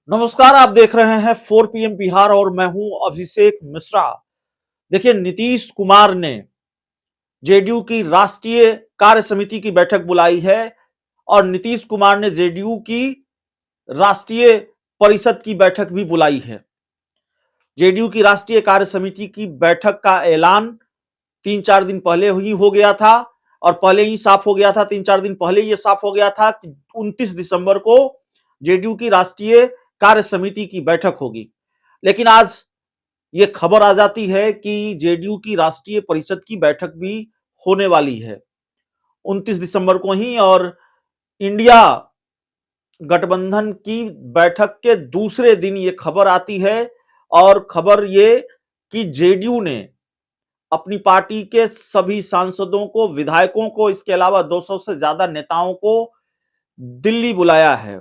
नमस्कार, आप देख रहे हैं 4 पीएम बिहार और मैं हूं अभिषेक मिश्रा। देखिए, नीतीश कुमार ने जेडीयू की राष्ट्रीय कार्य समिति की बैठक बुलाई है और नीतीश कुमार ने जेडीयू की राष्ट्रीय परिषद की बैठक भी बुलाई है। जेडीयू की राष्ट्रीय कार्य समिति की बैठक का ऐलान 3-4 दिन पहले ही हो गया था और पहले ही साफ हो गया था। 3-4 दिन पहले ये साफ हो गया था कि 29 दिसंबर को जेडीयू की राष्ट्रीय कार्य समिति की बैठक होगी। लेकिन आज ये खबर आ जाती है कि जेडीयू की राष्ट्रीय परिषद की बैठक भी होने वाली है 29 दिसंबर को ही। और इंडिया गठबंधन की बैठक के दूसरे दिन ये खबर आती है और खबर ये कि जेडीयू ने अपनी पार्टी के सभी सांसदों को, विधायकों को, इसके अलावा 200 से ज्यादा नेताओं को दिल्ली बुलाया है।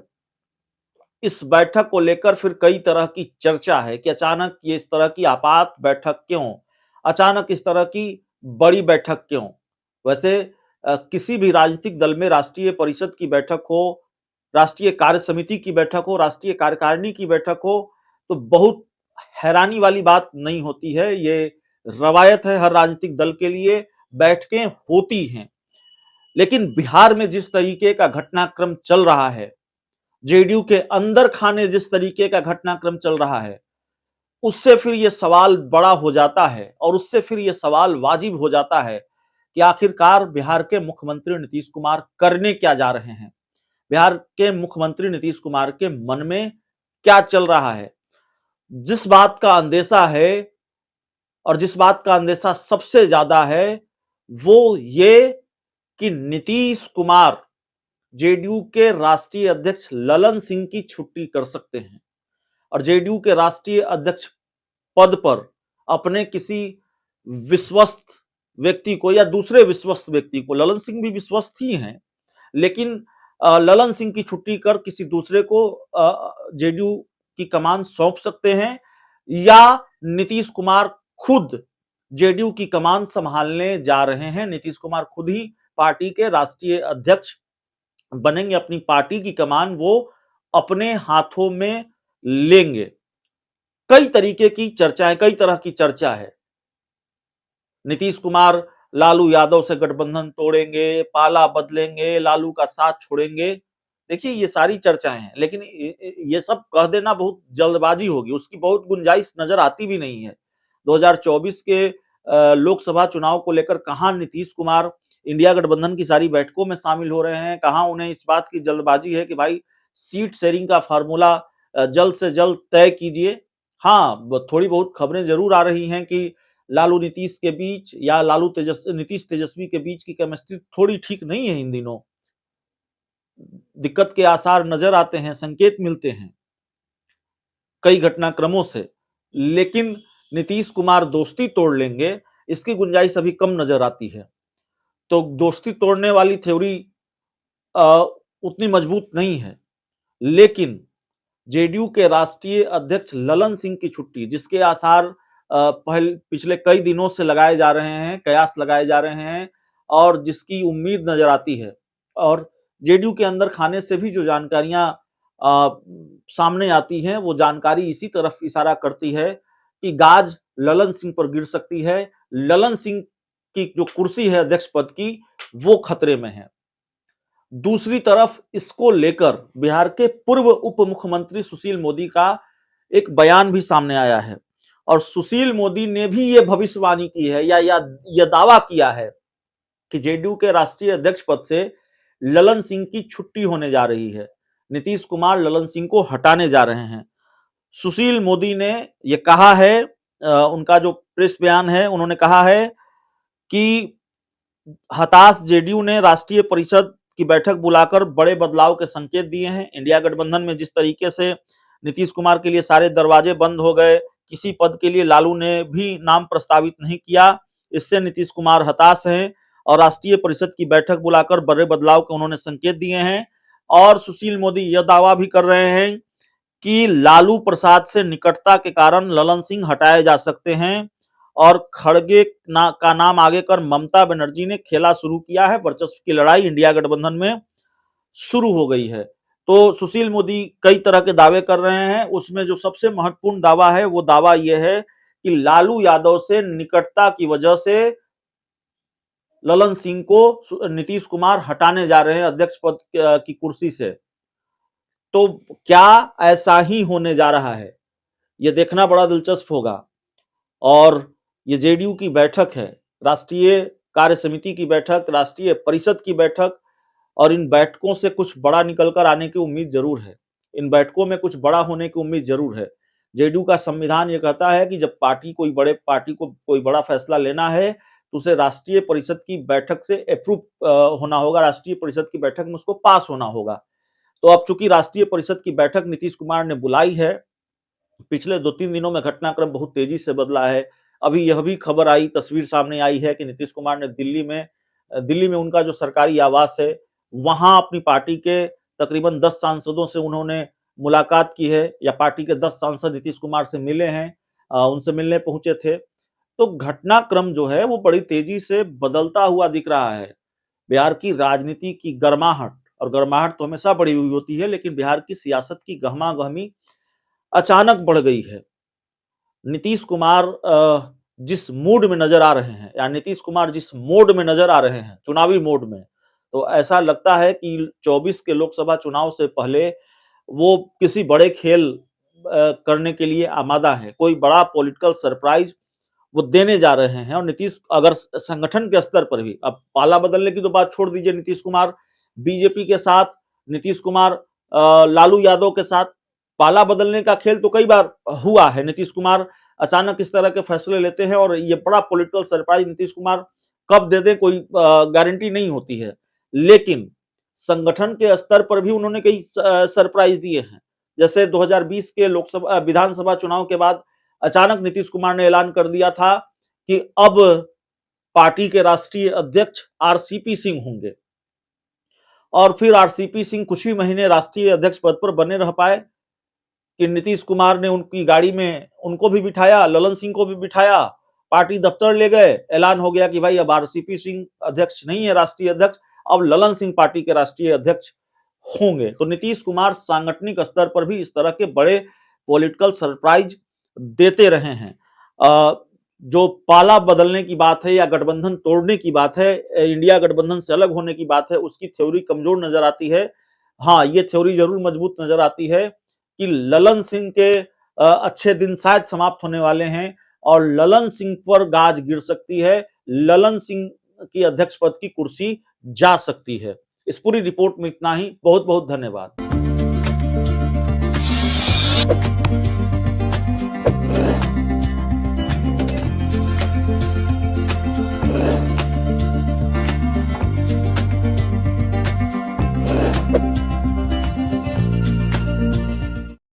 इस बैठक को लेकर फिर कई तरह की चर्चा है कि अचानक ये इस तरह की आपात बैठक क्यों, अचानक इस तरह की बड़ी बैठक क्यों। वैसे किसी भी राजनीतिक दल में राष्ट्रीय परिषद की बैठक हो, राष्ट्रीय कार्य समिति की बैठक हो, राष्ट्रीय कार्यकारिणी की बैठक हो, तो बहुत हैरानी वाली बात नहीं होती है। ये रवायत है, हर राजनीतिक दल के लिए बैठकें होती हैं। लेकिन बिहार में जिस तरीके का घटनाक्रम चल रहा है, जेडीयू के अंदर खाने जिस तरीके का घटनाक्रम चल रहा है, उससे फिर यह सवाल बड़ा हो जाता है और उससे फिर यह सवाल वाजिब हो जाता है कि आखिरकार बिहार के मुख्यमंत्री नीतीश कुमार करने क्या जा रहे हैं। बिहार के मुख्यमंत्री नीतीश कुमार के मन में क्या चल रहा है। जिस बात का अंदेशा है और जिस बात का अंदेशा सबसे ज्यादा है वो ये कि नीतीश कुमार जेडीयू के राष्ट्रीय अध्यक्ष ललन सिंह की छुट्टी कर सकते हैं और जेडीयू के राष्ट्रीय अध्यक्ष पद पर अपने किसी विश्वस्त व्यक्ति को या दूसरे विश्वस्त व्यक्ति को, ललन सिंह भी विश्वस्त ही हैं, लेकिन ललन सिंह की छुट्टी कर किसी दूसरे को जेडीयू की कमान सौंप सकते हैं या नीतीश कुमार खुद जेडीयू की कमान संभालने जा रहे हैं। नीतीश कुमार खुद ही पार्टी के राष्ट्रीय अध्यक्ष बनेंगे, अपनी पार्टी की कमान वो अपने हाथों में लेंगे। कई तरीके की चर्चाएं, कई तरह की चर्चा है। नीतीश कुमार लालू यादव से गठबंधन तोड़ेंगे, पाला बदलेंगे, लालू का साथ छोड़ेंगे। देखिए, ये सारी चर्चाएं हैं, लेकिन ये सब कह देना बहुत जल्दबाजी होगी, उसकी बहुत गुंजाइश नजर आती भी नहीं है। 2024 के लोकसभा चुनाव को लेकर कहां नीतीश कुमार इंडिया गठबंधन की सारी बैठकों में शामिल हो रहे हैं, कहां उन्हें इस बात की जल्दबाजी है कि भाई सीट शेयरिंग का फार्मूला जल्द से जल्द तय कीजिए। हाँ, थोड़ी बहुत खबरें जरूर आ रही हैं कि लालू नीतीश के बीच या नीतीश तेजस्वी के बीच की केमिस्ट्री थोड़ी ठीक नहीं है। इन दिनों दिक्कत के आसार नजर आते हैं, संकेत मिलते हैं कई घटनाक्रमों से। लेकिन नीतीश कुमार दोस्ती तोड़ लेंगे, इसकी गुंजाइश अभी कम नजर आती है। तो दोस्ती तोड़ने वाली थ्योरी उतनी मजबूत नहीं है। लेकिन जेडीयू के राष्ट्रीय अध्यक्ष ललन सिंह की छुट्टी, जिसके आसार पिछले कई दिनों से लगाए जा रहे हैं, कयास लगाए जा रहे हैं और जिसकी उम्मीद नजर आती है, और जेडीयू के अंदर खाने से भी जो जानकारियां सामने आती हैं, वो जानकारी इसी तरफ इशारा करती है कि गाज ललन सिंह पर गिर सकती है। ललन सिंह की जो कुर्सी है अध्यक्ष पद की, वो खतरे में है। दूसरी तरफ इसको लेकर बिहार के पूर्व उप मुख्यमंत्री सुशील मोदी का एक बयान भी सामने आया है और सुशील मोदी ने भी यह भविष्यवाणी की है या यह दावा किया है कि जेडीयू के राष्ट्रीय अध्यक्ष पद से ललन सिंह की छुट्टी होने जा रही है। नीतीश कुमार ललन सिंह को हटाने जा रहे हैं। सुशील मोदी ने यह कहा है, उनका जो प्रेस बयान है, उन्होंने कहा है कि हताश जेडीयू ने राष्ट्रीय परिषद की बैठक बुलाकर बड़े बदलाव के संकेत दिए हैं। इंडिया गठबंधन में जिस तरीके से नीतीश कुमार के लिए सारे दरवाजे बंद हो गए, किसी पद के लिए लालू ने भी नाम प्रस्तावित नहीं किया, इससे नीतीश कुमार हताश हैं और राष्ट्रीय परिषद की बैठक बुलाकर बड़े बदलाव के उन्होंने संकेत दिए हैं। और सुशील मोदी यह दावा भी कर रहे हैं कि लालू प्रसाद से निकटता के कारण ललन सिंह हटाए जा सकते हैं और खड़गे का नाम आगे कर ममता बनर्जी ने खेला शुरू किया है। वर्चस्व की लड़ाई इंडिया गठबंधन में शुरू हो गई है। तो सुशील मोदी कई तरह के दावे कर रहे हैं, उसमें जो सबसे महत्वपूर्ण दावा है वो दावा यह है कि लालू यादव से निकटता की वजह से ललन सिंह को नीतीश कुमार हटाने जा रहे हैं अध्यक्ष पद की कुर्सी से। तो क्या ऐसा ही होने जा रहा है, ये देखना बड़ा दिलचस्प होगा। और ये जेडीयू की बैठक है, राष्ट्रीय कार्य समिति की बैठक, राष्ट्रीय परिषद की बैठक, और इन बैठकों से कुछ बड़ा निकल कर आने की उम्मीद जरूर है। इन बैठकों में कुछ बड़ा होने की उम्मीद जरूर है। जेडीयू का संविधान ये कहता है कि जब पार्टी को कोई बड़ा फैसला लेना है तो उसे राष्ट्रीय परिषद की बैठक से अप्रूव होना होगा, राष्ट्रीय परिषद की बैठक में उसको पास होना होगा। तो अब चूंकि राष्ट्रीय परिषद की बैठक नीतीश कुमार ने बुलाई है, पिछले 2-3 दिनों में घटनाक्रम बहुत तेजी से बदला है। अभी यह भी खबर आई, तस्वीर सामने आई है कि नीतीश कुमार ने दिल्ली में उनका जो सरकारी आवास है, वहां अपनी पार्टी के तकरीबन 10 सांसदों से उन्होंने मुलाकात की है, या पार्टी के 10 सांसद नीतीश कुमार से मिले हैं, उनसे मिलने पहुंचे थे। तो घटनाक्रम जो है वो बड़ी तेजी से बदलता हुआ दिख रहा है। बिहार की राजनीति की गर्माहट, और गर्माहट तो हमेशा बढ़ी हुई होती है, लेकिन बिहार की सियासत की गहमा-गहमी अचानक बढ़ गई है। नीतीश कुमार जिस मूड में नजर आ रहे हैं, या नीतीश कुमार जिस मोड में नजर आ रहे हैं, चुनावी मोड में, तो ऐसा लगता है कि 24 के लोकसभा चुनाव से पहले वो किसी बड़े खेल करने के लिए आमादा है। कोई बड़ा पॉलिटिकल सरप्राइज वो देने जा रहे हैं। और नीतीश अगर संगठन के स्तर पर भी, अब पाला बदलने की तो बात छोड़ दीजिए, नीतीश कुमार बीजेपी के साथ, नीतीश कुमार लालू यादव के साथ पाला बदलने का खेल तो कई बार हुआ है। नीतीश कुमार अचानक इस तरह के फैसले लेते हैं, और ये बड़ा पॉलिटिकल सरप्राइज नीतीश कुमार कब दे दे कोई गारंटी नहीं होती है। लेकिन संगठन के स्तर पर भी उन्होंने कई सरप्राइज दिए हैं। जैसे 2020 के लोकसभा विधानसभा चुनाव के बाद अचानक नीतीश कुमार ने ऐलान कर दिया था कि अब पार्टी के राष्ट्रीय अध्यक्ष आरसीपी सिंह होंगे, और फिर आरसीपी सिंह कुछ ही महीने राष्ट्रीय अध्यक्ष पद पर बने रह पाए कि नीतीश कुमार ने उनकी गाड़ी में उनको भी बिठाया, ललन सिंह को भी बिठाया, पार्टी दफ्तर ले गए, ऐलान हो गया कि भाई अब आरसीपी सिंह अध्यक्ष नहीं है राष्ट्रीय अध्यक्ष, अब ललन सिंह पार्टी के राष्ट्रीय अध्यक्ष होंगे। तो नीतीश कुमार सांगठनिक स्तर पर भी इस तरह के बड़े पॉलिटिकल सरप्राइज देते रहे हैं। जो पाला बदलने की बात है या गठबंधन तोड़ने की बात है, इंडिया गठबंधन से अलग होने की बात है, उसकी थ्योरी कमजोर नजर आती है। हाँ, ये थ्योरी जरूर मजबूत नजर आती है कि ललन सिंह के अच्छे दिन शायद समाप्त होने वाले हैं, और ललन सिंह पर गाज गिर सकती है, ललन सिंह की अध्यक्ष पद की कुर्सी जा सकती है। इस पूरी रिपोर्ट में इतना ही। बहुत बहुत धन्यवाद।